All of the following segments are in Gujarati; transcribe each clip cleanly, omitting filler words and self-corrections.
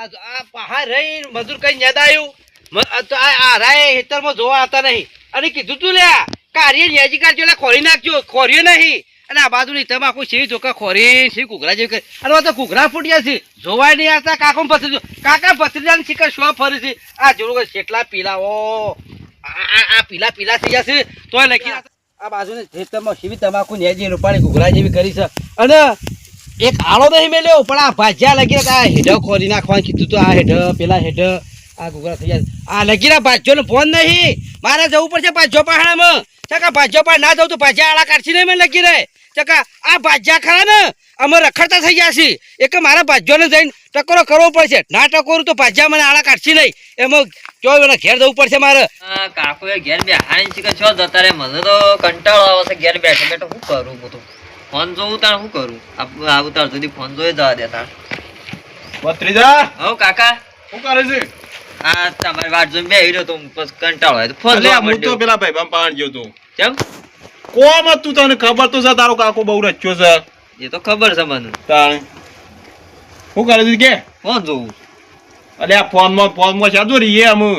આ પહાડ રહી મજૂર કઈ યાદ આવ્યું આ રાય હેતરમાં જોવા આવતા નહીં અને કીધું તું લ્યા કાર્ય ન્યાજી કાઢજો એટલે ખોરી નાખજો ખોર્યો નહીં અને આ બાજુ ની તમાકુ શી ધોકા ખોરી શી ઘૂઘરા જેવી અને તો ઘૂઘરા ફૂટ્યા છે જોવાય નહીં આવતા કાકો પથરી કાકા પથરીજાને શિકાર શું ફરી છે આ જોડું કેટલા પીલા ઓ આ પીલા પીલા થઈ જશે તોય લખી આ બાજુ ને ખેતરમાં શીવી તમાકુ ન્યાજી રૂપાણી ઘૂઘરા જેવી કરી છે અને એક આળો નહીં મેલ્યો પણ આ ભાજ્યા લગી આ હેઠ ખોરી નાખવાનું કીધું તો આ હેઠ પેલા હેઠ આ ઘૂઘરા થઈ જાય આ લગીરા ભાજ્યો ફોન નહીં મારે જવું પડશે ભાજ્યો પહાડામાં ચકા ભાજ્યો પહાડ ના જવું તો ભાજ્યા આળા કાઢશી નહીં મને લગી રહે ચકા આ ભાજ્યા ખરા ને અમે રખડતા થઈ ગયા છીએ એક મારા ભાજ્યોને જઈને ટકોરો કરવો પડશે ના ટકોરું તો ભાજ્યા મને આળા કાઢશી નહીં એમાં જો ઘેર જવું પડશે મારે કાકુ ઘેર બેહાડી શીખે છો જતા રે મને તો કંટાળો આવે છે ઘેર બેઠો બેઠો શું કરું બધું ફોન જોઉં તાર શું કરું આવું તાર સુધી ફોન જોઈ જવા દેતા ભત્રીજા હો કાકા શું કરે છે આ તમારી વાત જોઈને બેહી રહ્યો તો પછી કંટાળો આવે તો ફોન અલે જોવા હું તો માંડ્યો. પેલા ભાઈ પાણ ગયો તો કેમ કોમ હતું તને ખબર તો છે તારો કાકો બહુ રચ્યો છે એ તો ખબર છે મને તાણ શું કરે છે કે ફોન જોઉં અલે આ ફોનમાં સાદો રહીએ અમે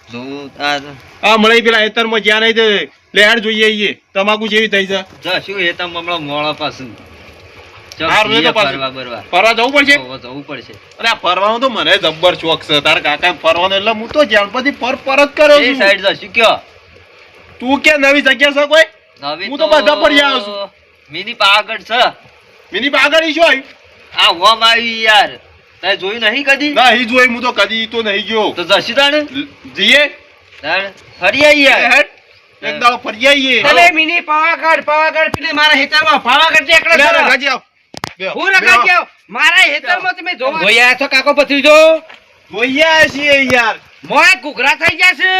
જોઉં આ મળે પેલા હેતરમાં જ્યાં નહીં તે લેહાડ જોઈએ આઈએ તમાકુ જેવી થઈ છે જશું એ તમે હમણાં મોડા પાછું ચાલ, હારું, એ તો જઈએ પાછું. ફરવા બરવા ફરવા જવું પડશે હોવે, જવું પડશે અરે આ ફરવાનો તો મને જબ્બર શોખ છે તારા કાકા ફરવાનો એટલે હું તો જ્યાંથી પર જ કર્યો એ છું સાઈડ જશું કયો તું કે નવી જગ્યા છે કોઈ નવી હું તો બધા ફરી આવ્યો છું. મિની પાવાગઢ છે મિની પાગળ ઈ શું આ વમ આવી યાર તે જોયું નહીં કદી ના ઈ જોઈ હું તો કદી તો નહીં ગયો તો જશું તાણે જઈએ તાણે ફરી આઈ યાર હેડ એક દાડો ફરી આઈએ તમે મિની પાવાગઢ પેલી મારા હેતરમાં પાવાગઢ જે એકલા લે છો. રગાજી આવ બે હું રખા ગયો મારા હેતરમાં તમે જોયા છો કાકો પથરીજો જોયા છીએ યાર મોય ઘૂઘરા થઈ જશે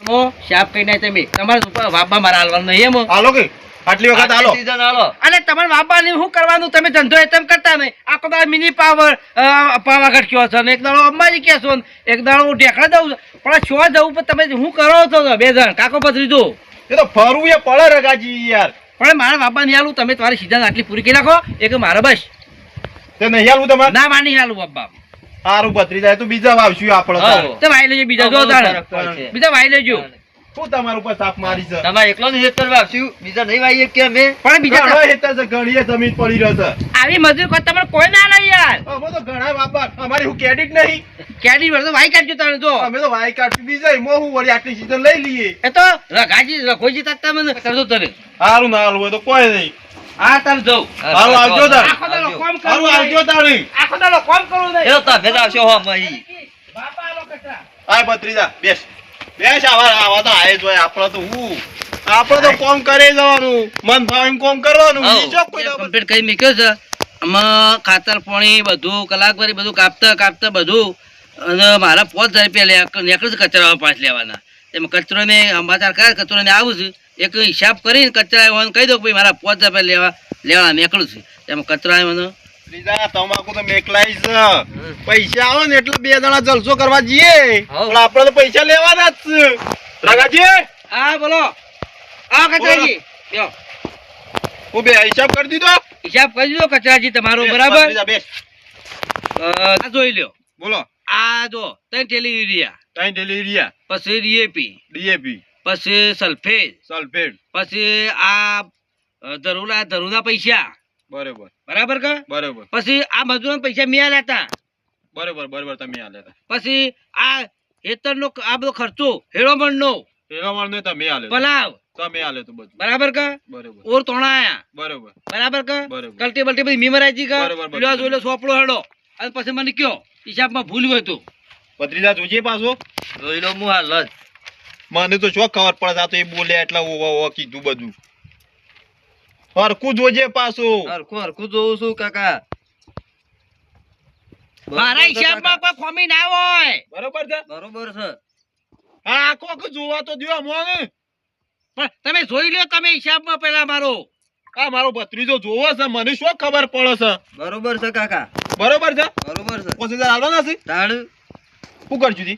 મો શાપ કઈ નહીં તમે તમારે વાબા મારા હાલવાનું નહીં એમ હાલો કે આટલી વખત હાલો સીઝન હાલો અને તમારે વાબા ને શું કરવાનું તમે ધંધો એતમ કરતા નહીં આખો દાડો મિની પાવાગઢ કયો છો ને એક દાડો અંબાજી કહો છો ને એક દાડો હું ઢેકડા દઉં છું પણ શું જવું પણ તમે શું કરો છો બે જણ કાકો પથરીજો એ તો ફરવું એ પડે રગાજી યાર પણ મારા બાપા નહીં હાલું તમે તમારી સીઝન આટલી પૂરી કરી નાખો એક મારા બસ તે નહીં હાલવું તમારે ના માની હાલું બાપા સારું પતરી જાય તો બીજા વાવશું આપણે તારે. હાલો. તો વાઈ લેજો બીજા જો તાણે બીજા વાઈ લેજો શું તમારા ઉપર સાપ મારી છે તમારે એકલો જ હેતર વાપસ્યું બીજા નહીં વાઈએ કે અમે પણ બીજા ઘણો હેતર છે ઘણીએ જમીન પડી રહ્યો છે આવી મજૂર કોઈ તમારે કોઈ ના લઈ યાર અમે તો ઘણા વાપા અમારી હું ક્રેડિટ નહીં કેડી વર્ષ વાઈ કાઢજો તાણે જો અમે તો વાય કાઢી બીજા મો હું વળી આટલી સીઝન લઈ લઈએ એ તો રઘાજી રખોજી તાતા મને કરજો તને સારું ના હાલવું હોય તો કોઈ નહીં આ તાર જઉં હારું આવજો તાર આખો દાડો કોમ સારું કરું આવજો તારી આખો દાડો કોમ કરું નહીં એનો તમે જ આવશો હો મહી બાપા આલો કચરા આય ભત્રીજા બેસ બેસ આવા તો આયે જોય આપણે તો હું આપણે તો કોમ કરે જવાનું મન ભાવ એમ કોમ કરવાનું બીજો કોઈ ના કમ્પ્લીટ કરી મૂક્યો છે આમાં ખાતર પાણી બધું કલાકવારી બધું કાપતા બધું અને મારા 5000 રૂપિયા નેકળ કચરા પાછ લેવાના એમાં કચરો ને સમાચાર કયા કચરો ને આવું છું એક હિસાબ કરીને કચરા કહી દો ભાઈ મારા 5000 રૂપિયા લેવા નીકળું છું એમાં કચરા મને ત્રીજા તમાકુ તો મેકલાઈ છે પૈસા આવે ને એટલે બે જણા જલસો કરવા જઈએ પણ આપણે તો પૈસા લેવાના જ છે રગાજી હા બોલો આ કચરાજી લ્યો હું બે હિસાબ કરી દીધો હિસાબ કરી દો કચરાજી તમારો બરાબર ત્રીજા બેસ આ જોઈ લ્યો બોલો આ જો 3 થેલી યુરિયા ત્રણ ડિલિવરિયા પછી ડીએપી ડીએપી પછી સલ્ફેટ સલ્ફેટ પછી આ ધરુના પૈસા બરોબર બરાબર કે બરોબર પછી આ મજૂરના પૈસા મેં આલ્યા હતા બરોબર તમે આલે પછી આ હેતરનો આ બધો ખર્ચો હેડોમણનો પેલો મારને તમે આલે પલાવ તમે આલે તો બધું બરાબર કે બરોબર ઓર તોણાયા બરોબર બરાબર કે બરોબર. કલટી બલટી બધી મીમરાજી કે બરોબર, બરોબર. લ્યો જોઈ સોપડો હેડો અને પછી મને કયો હિસાબમાં ભૂલ હોય તો ભત્રીજા જોજે પાછો જોઈ લો હું હાલ જ મને તો શું ખબર પડે આ તો એ બોલે એટલે ઓ કીધું બધું હરકું જોજે પાછો હરખું જોઉં છું કાકા મારા હિસાબમાં કોઈ ખોમી ના હોય બરોબર છે બરોબર છે હા આખો જોવા તો દ્યો મોને પણ તમે જોઈ લ્યો તમે હિસાબમાં પેલા મારો આ મારો ભત્રીજો જોવો છે મને શું ખબર પડે છે બરોબર છે કાકા બરોબર છે બરોબર છે 5000 આલો નથી તાણ શું કરશું તી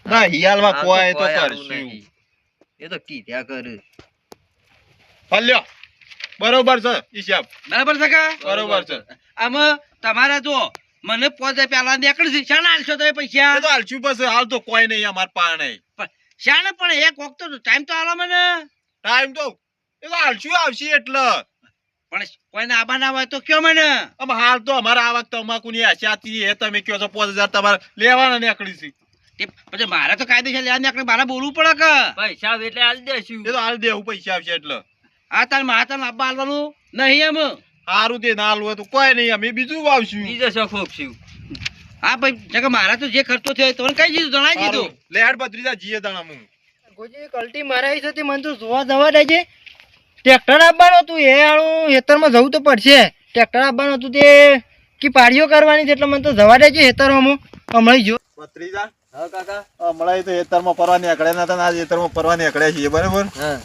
ના હિયાલમાં આ તો કોઈ તો કોઈ આવું કરશું નહીં. એ તો કીધ્યા કરે હલ્યો બરોબર છે હિસાબ બરાબર છે કે બરોબર છે આમાં તમારા જો મને 5,000 પેલા નીકળી છે શાના આલશો તમે પૈસા એ તો હાલશું બસ હાલ તો કોઈ નહીં અમાર પાસે નહીં શાને પણ એક વખત તો ટાઈમ તો આલો મને ટાઈમ તો એ તો હાલશું આવશે એટલે પણ કોઈને આબા ના હોય તો કયો મને આમ હાલ તો અમારા આવક તમાકુની આશાથી એ તમે કહો છો 5,000 તમારે લેવાના નીકળી છે તે પછી મારે તો કાયદેસર લેવા નીકળે મારે બોલવું પડે કે પૈસા આવે એટલે આલી દેશું એ તો હાલ દેવું પૈસા આવશે એટલે આ તાર મારા તાર આબા આલવાનું નહીં એમ સારું તે ના હાલવું હોય તો કોઈ નહીં અમે બીજું વાવશું બીજો શોખ છું હા ભાઈ જગા મારા તો જે ખર્ચો થયો તમને કઈ દીધું જણાવી દીધું લેડ બત્રીજા જીએ દાણા હું ગોજી કલ્ટી મારાઈ છે તે મને તો જોવા જવા દેજે ટ્રેક્ટર આપવાનું હતું એ હાળું હેતરમાં જવું તો પડશે ટ્રેક્ટર આપવાનું હતું તે કી પાડીઓ કરવાની છે એટલે મને તો જવા દેજે હેતરમાં હું હમણાં જો બત્રીજા હા કાકા હમણાં તો હેતરમાં પરવા નીકળ્યા નતા ને આજ હેતરમાં પરવા નીકળ્યા છીએ બરાબર હા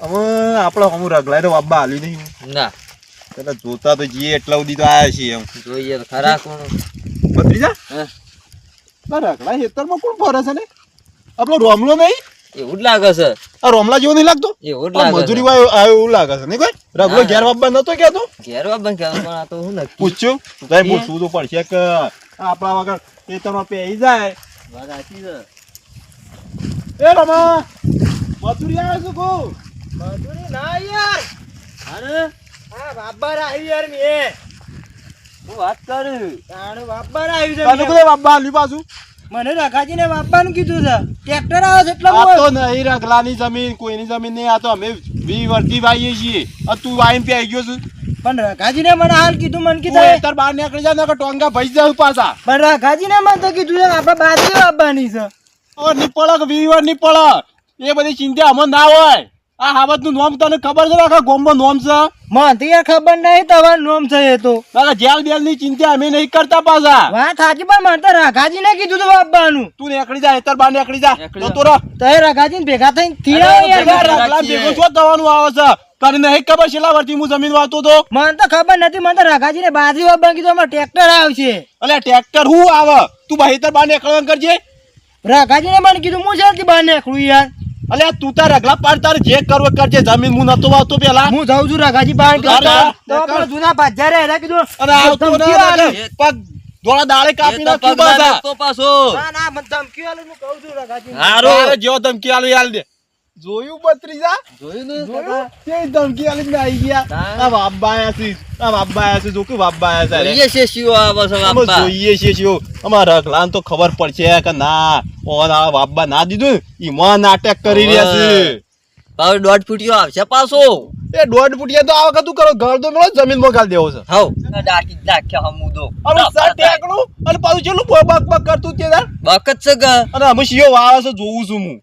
અમે આપણે અમુ રગલાય તો વાબ્બા હાલ્યું નહીં ના એટલે જોતા તો જીએ એટલા સુધી તો આયા છીએ એમ જોઈએ તો ખરા કોણ બત્રીજા હા રગલા હેતરમાં કોણ ફરે છે ને આપણો રોમલો નહીં એવું જ લાગે છે આ રોમલા જેવો નહીં લાગતો એવું જ આ લાગે મજૂરી વાળો આવ્યો એવું લાગે છે નહીં કોઈ રગલો હા. ઘેર વાબ્બા નતો કેતો ઘેર બાબા કહેવાય પણ આ તો હું નક્કી પૂછ્યું તારે પૂછવું તો પડશે કે આપણા વગર ખેતરમાં પેઈ જાય વાત સાચી છે એ રમા મજૂરી આવે છે કો મજૂરી ના યાર અરે હા બાબર આવ્યું યાર મે હું વાત કરું તાણું બાબર આવ્યું છે તને મેં. કોને વાબ્બા હાલ્યું પાછું મને રખાજીને બાપાનું કીધું છે ટ્રેક્ટર આવે છે એટલે આ તો હું નહીં રગલાની જમીન કોઈની જમીન નહીં આ તો અમે 20 વર્ષથી વાઈએ છીએ આ તું વાઈને પેઈ ગયો છું પણ રખાજીને મને હાલ કીધું મને તું કીધું હેતર બહાર નીકળી જા નકર ટોંગા ભઈ જાવ પાછા પણ રખાજીને મને તો કીધું છે કે આપણે બાજુ આપવાની છે ઓ નિપળ કે 20 વાર નિપળ એ બધી ચિંતા અમને ના હોય આ હાવત નું નામ તને ખબર છે આખા ગોમમાં નામ છે મને તો યાર ખબર નહીં તમારું નામ છે એ તો બાકા જેલ બેલ ની ચિંતા અમે નહીં કરતા પાછા વાત સાચી પણ મને તો રખાજીને કીધું હતું આપવાનું તું નીકળી જા હેતર બહાર નીકળી જા નીકળી જા. તો રો તો એ રખાજીને ભેગા થઈને થીરાવો અરે યાર ભેગા રગલા રાખીએ. ભેગું શું થવાનું આવે છે તને નહીં ખબર છેલ્લા વર્ષથી હું જમીન વાવતો તો મને તો ખબર નથી મને તો રખાજીને બાજુ આપવાનું કીધું અમારે ટ્રેક્ટર આવશે અલે ટ્રેક્ટર હું આવે તું ભાઈ હેતર બહાર નીકળવાનું કરજે રખાજીને મને કીધું હું શાંતિ બહાર નીકળું યાર અલે તું તાર રગલા પાડ તારે જે કરવું એ કરજે જમીન હું નતો વાવતો પેલા હું જાઉં છું રખાજી બહાર તારે તો નીકળ. આપણે જૂના ભાજ્યા રહ્યા કીધું અને આવતો ધમકીઓ ના આલે. લાગે. પગ ધોળા દાળે કાપી એ તો નાખ્યું પગલા પાછા નાખતો પાછો ના ના મને ધમકીઓ આલે હું કહું છું રખાજી હારું તારે જેવો ધમકી આલું યાલ દે જોયું બત્રીજા જોયું ને જોયું? કેવી ધમકી આલીને આવી ગયા તારે. આ બાબા આયા છે આ બાબા આયા છે જો કે બાબા આયા છે જોઈએ છે શિવ આવે છે અમે બાપા જોઈએ છીએ શિવ. અમારા રખલાને તો ખબર પડશે કે ના ઓન આ બાબા ના દીધું ને, ઈમાં નાટક કરી રહ્યા છે હવે 1.5 ફૂટિયો આવશે પાછો એ 1.5 ફૂટિયા તો આ વખત તું કરો ઘર તો મેળો જમીનમાં ગાળ દેવો છે હાઉ ડાકી નાખ્યા હમુદો હવે સર ટેકણું અને પાછું ચેલું બક બક કરતું તે તાર. બકત છે કે અને અમે શિયો વાવે છે જોઉં છું હું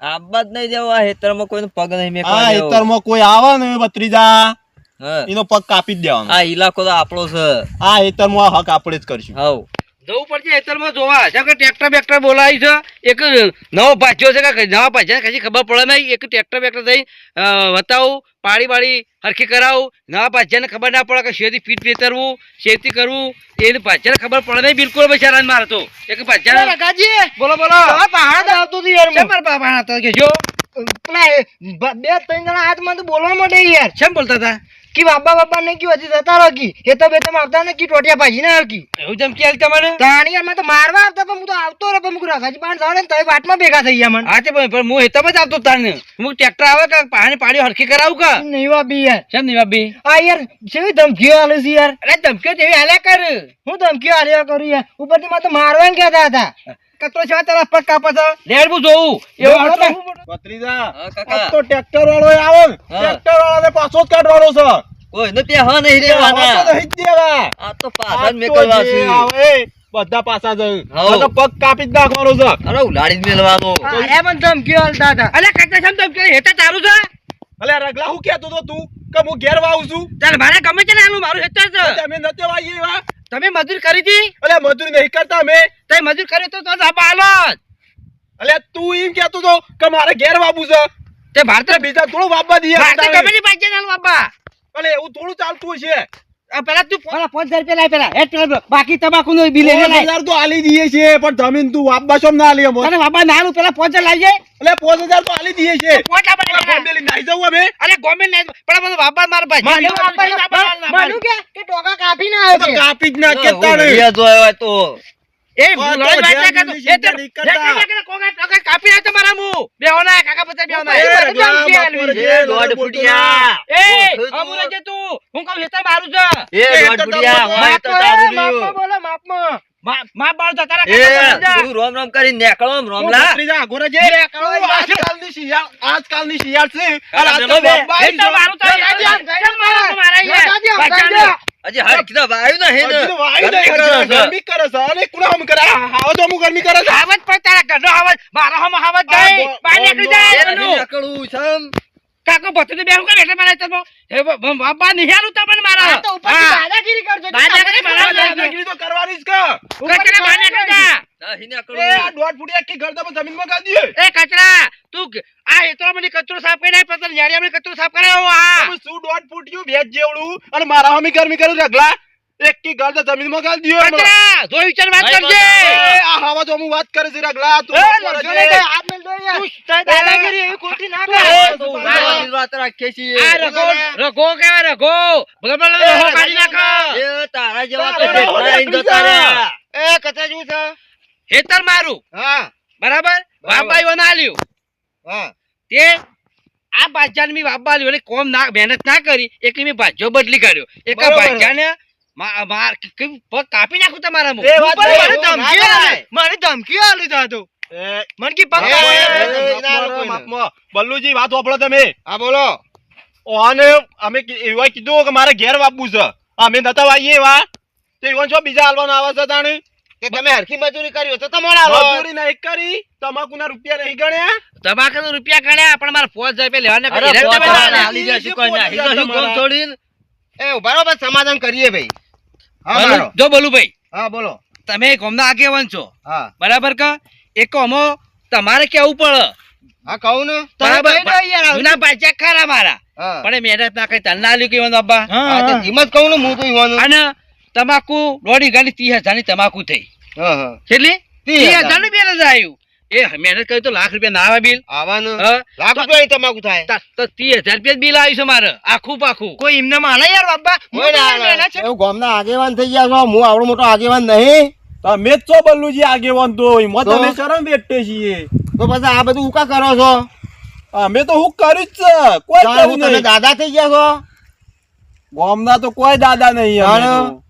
આબા જ નહીં દેવા હેતરમાં કોઈનો પગ નહીં આ મેકવા દેવો. હેતરમાં કોઈ આવે ને બત્રીજા હા. એનો પગ કાપી જ દેવાનો આ ઇલાકો તો આપણો છે આ હેતરમાં હક આપણે જ કરશું હાઉ જવું પડશે હેતરમાં જોવા છે કે ટ્રેક્ટર બેક્ટર બોલાવી છે એક નવો ભાજ્યો છે કે નવા ભાજ્યા કશી ખબર પડે નહીં એક ટ્રેક્ટર બેક્ટર થઈ બતાવું પાડી બાડી હરખી કરાવું નવા ભાજ્યાને ખબર ના પડે કે શેથી ફીટ વેતરવું શેથી કરવું એને ભાજ્યાને ખબર પડે નહીં બિલકુલ બિચારાને મારે તો એક ભાજ્યા રખાજી બોલો બોલો આ પહાડ આવતું હતું યાર શેમ મારા બાપા હતા કે જો પેલા બે ત્રણ જણા હાથમાં તો બોલવા માંડે યાર શેમ બોલતા હતા કી બાબા ને કી હજી જતા રહો કી એ તો બે તમે આવતા ને કી ટોટિયા ભાજી ના કી એવું ધમકી આલી તમને તાણી યાર મને તો મારવા આવતા પણ હું તો આવતો રહે પણ હું રખાજી પાણ જાણે ને તો વાટમાં ભેગા થઈ ગયા મને હા તે પણ હું હેતરમાં જ આવતો તારને હું ટ્રેક્ટર આવે કે પાણી પાડી હરખી કરાવું કે નહીં વાપી યાર શેમ નહીં બાપી આ યાર કેવી ધમકીઓ આલે છે યાર અરે ધમકીઓ તેવી હાલ્યા કર હું ધમકીઓ આલ્યા કરું યાર ઉપરથી મને તો મારવા કહેતા હતા કતરો છે તારા પગ કાપા છે લેડ હું જોઉં એવું હાલો આટલું તો હું- બત્રીજા હા, કાકા. આ તો ટ્રેક્ટર વાળો આવે ને હા. ટ્રેક્ટર વાળાને પાછો જ કાઢવાનો છે કોઈને પેહા નહીં આ તો દેવાના નહીં જ દેવા આ તો આ પાછા જ તો મેકલવા જે છે આવે બધા પાછા જઈ હાઉ. આ તો પગ કાપી જ નાખવાનો છે અરે ઉલાડી જ મેલવાનો આ એ પણ ધમકીઓ આલતા હતા અલે કતરા છે ધમકી હેતા તારું છે અલે રગલા હું કહેતો તો તું કે હું ઘેર વાવું છું ચાલ મારે ગમે છે ને આનું મારું હેતર છે તમે નતે વાઈએ એવા તમે મજૂરી કરી હતી અલે મજૂરી નહીં કરતા અમે તે મજૂરી કરી તો ધાબા હાલો અલે તું એમ કહેતો તો કે મારે ઘેર વાવું છે તે ભારત બીજા થોડું વાપવા દઈએ ભારત ગમે તે પાજે નાલ બાપા અલે એવું થોડું ચાલતું હશે પેલા તું પેલા 5000 રૂપિયા લાય પેલા હેડ પેલા બાકી તમાકુનું બિલ એને લાય 5000 તો આલી દઈએ છીએ પણ જમીન તું વાપવા છો ના આલી અમને અને બાબા નાનું પેલા 5000 લાઈ જાય એટલે 5000 તો આલી દઈએ છીએ પોટલા પર બોમ્બે લઈને આવી જાઉં અમે અરે ગોમે ને પેલા બધું બાબા મારા ભાઈ માનું કે ટોકા કાપી ના આવે તો છે. કાપી જ નાખે તાણે વિડિયા જોયો તો એ તો લડાઈ વાંચા જેમ કરતો ની ચિંતા નહીં કરતા. કોકા કાપી નાખતો મારા મું બેહોના કાકા પતા બેહોના એ એ રગલા બાપો રે, એ દોઢ ફૂટિયા અમુરે જે તું હું કહું હેતા મારું છે એ દોઢ ફૂટિયા હોય તો તારું રહ્યું. માપમાં બોલો માપમાં. માં બાળ તો તારા એ કાકા પતા તું રોમ રોમ કરી નીકળો આમ રોમલા ભત્રીજા આગોરા જે આજકાલની શિયાળ છે અને આ તો જમો બે. બાબા હેતા મારું તો મારા યાર હજી હર કીધા વાયુ ના હે ને હજી તો વાયુ નહીં કરે છે, ગરમી કરે છે અને કુણા હમ કરે આવો તો અમુક ગરમી કરે છે આવાજ પર તારા ઘરનો આવાજ મારા હમ આવાજ આ ગઈ બહાર નીકળી જાય એ એનું. નીકળું છમ કાકો ભત્રીજો બેહું કરે એટલે મારા તરફ એ બાબા નિહારું તમને મારા આ તો ઉપરથી દાદાગીરી કરજો. દાદાગીરી મારા દાદાગીરી તો કરવાની જ કે કચરા બહાર નીકળી જા નહીં એ આ નીકળું દોઢ ફૂટી આખી ગરદામાં જમીનમાં ગાડી દે એ કચરા તું આ હેતરામાંથી કચરો સાફ કરીને પતર યાડિયામાં કચરો સાફ કરાવો આ તમે શું દોઢ ફૂટ્યું ભેજ જેવડું અને મારા હમી ગરમી કરું રગલા એક કી ગરદા જમીનમાં ગાડી દે કચરા જોઈ વિચાર વાત નહીં, કરજે એ આ હવા તો હું વાત કરે છે રગલા તું એ બપોરે લડજો ને જે. કઈ હાથ મેલ દો યાર. તું દાદાગીરી એવી ખોટી ના એ કરે. તો ઉભા વાત રાખીએ છીએ આ રઘો કેવા રઘો ભગવાન રઘો કાઢી નાખ એ તારા જેવા તો તારા જેટલા રહીને જતા રહ્યા. એ કચરા જેવું છે. હેતર મારું હા બરાબર વાબાઈઓ ના લ્યું હા તે આ બાજાને મેં વાબા લ્યો અને કોમ ના મહેનત ના કરી એટલે મેં ભાજ્યો બદલી કર્યો એક આ બરોબર. ભાજ્યાને પગ કાપી નાખું તમારા મું. એ વાત ઉપર નહીં, મને ના ધમકી કરાય. આલે. મને ધમકી આલી દાદો એ મને કી પગ એ, કાપી એ, નાખો. એ, માપમાં, માપમાં. બલ્લુજી વાત વાપરો તમે હા બોલો. ઓને અમે એવા કીધું કે મારે ઘેર વાપવું છે અમે નતા વાઈએ એવા તો એવા છો બીજા હાલવાના આવે છે તાણી કે તમે હરખી મજૂરી કરી હોય તો તમારે આલો. મજૂરી નહીં કરી તમાકુના રૂપિયા નહીં ગણ્યા તમાકુના રૂપિયા ગણ્યા પણ મારે 5000 રૂપિયા લેવાના અરે કરી. પોતા તમે ને ના હાલી જાય, શું કોઈ ના. ઈ તો શું કોમ છોડીને? એ ઉભા રહો, બસ સમાધાન કરીએ ભાઈ. હા બોલું- મારો. જો બોલું ભાઈ હા બોલો. તમે કોમના આગેવાન છો હા બરાબર કે એક અમો તમારે કેવું પડે હા કહું ને. બરાબર તમે કહી દો યાર. જૂના પાછા ખરા મારા હા. પણ એ મહેનત ના કરી તને ના લ્યું કેવાનું બાબા હા તો ધીમ જ કહું ને હું તો ઈવાનું. અને તમાકુ દોઢી ગાડી 30,000 ની તમાકુ થઈ હા હા કેટલી 30,000 30,000 નું બિલ જ આવ્યું એ મહેનત કરી તો લાખ રૂપિયા ના આવે બિલ આવવાનું હા? લાખ રૂપિયાની તમાકુ થાય. તો 30,000 રૂપિયા બિલ આવ્યું છે મારે આખું પાખું કોઈ એમને માલે યાર બાપા. કોઈ ના હાલે. એવું ગામના આગેવાન થઈ ગયા છો, હું આવડો મોટો આગેવાન નહીં. તમે જ છો બલ્લુજી આગેવાન તો એમાં તો? તમે શરમ વેઠતે છીએ તો પછી આ બધું ઉકા કરો છો? અમે તો હું કર્યું જ છે કોઈ તાણે કર્યું હું તમે નહીં દાદા થઈ ગયા છો? ગામના તો કોઈ દાદા નહીં અમે તાણે? તો.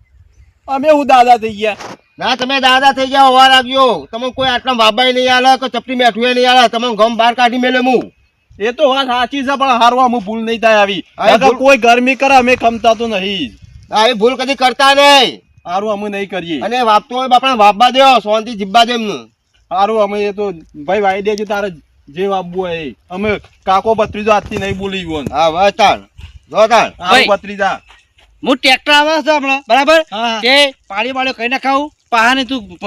અમે હું દાદા થઈ ગયા ના તમે દાદા થઈ ગયા હોવા લાગ્યો. તમે કોઈ આટલા બાબાઈ નહીં આલે કે ચપટી મેઠુએ નહીં આલે. તમે ગમ બહાર કાઢી મેલે હું. એ તો વાત સાચી છે પણ હારવા હું ભૂલ નહીં થાય આવી હા, એ નકર ભૂલ- કોઈ ગરમી કરે અમે ખમતા તો નહીં આ એ ભૂલ કદી કરતા નહીં. હારું અમે નહીં કરીએ અને વાપતો હોય બાપા વાપવા દો, શાંતિ જીબ્બા દે એમનું. હારું અમે એ તો ભાઈ વાઈ દેજો તારે જે વાપવું હોય એ. અમે કાકો ભત્રીજો આજથી નહીં બોલી ગયો હા બસ તાણ. જો તાણ. ભાઈ. ભત્રીજા હું ટ્રેક્ટર આવે છે હમણાં બરાબર હા. તે પાણી વાળો કઈ ના ખાવું પહાને તું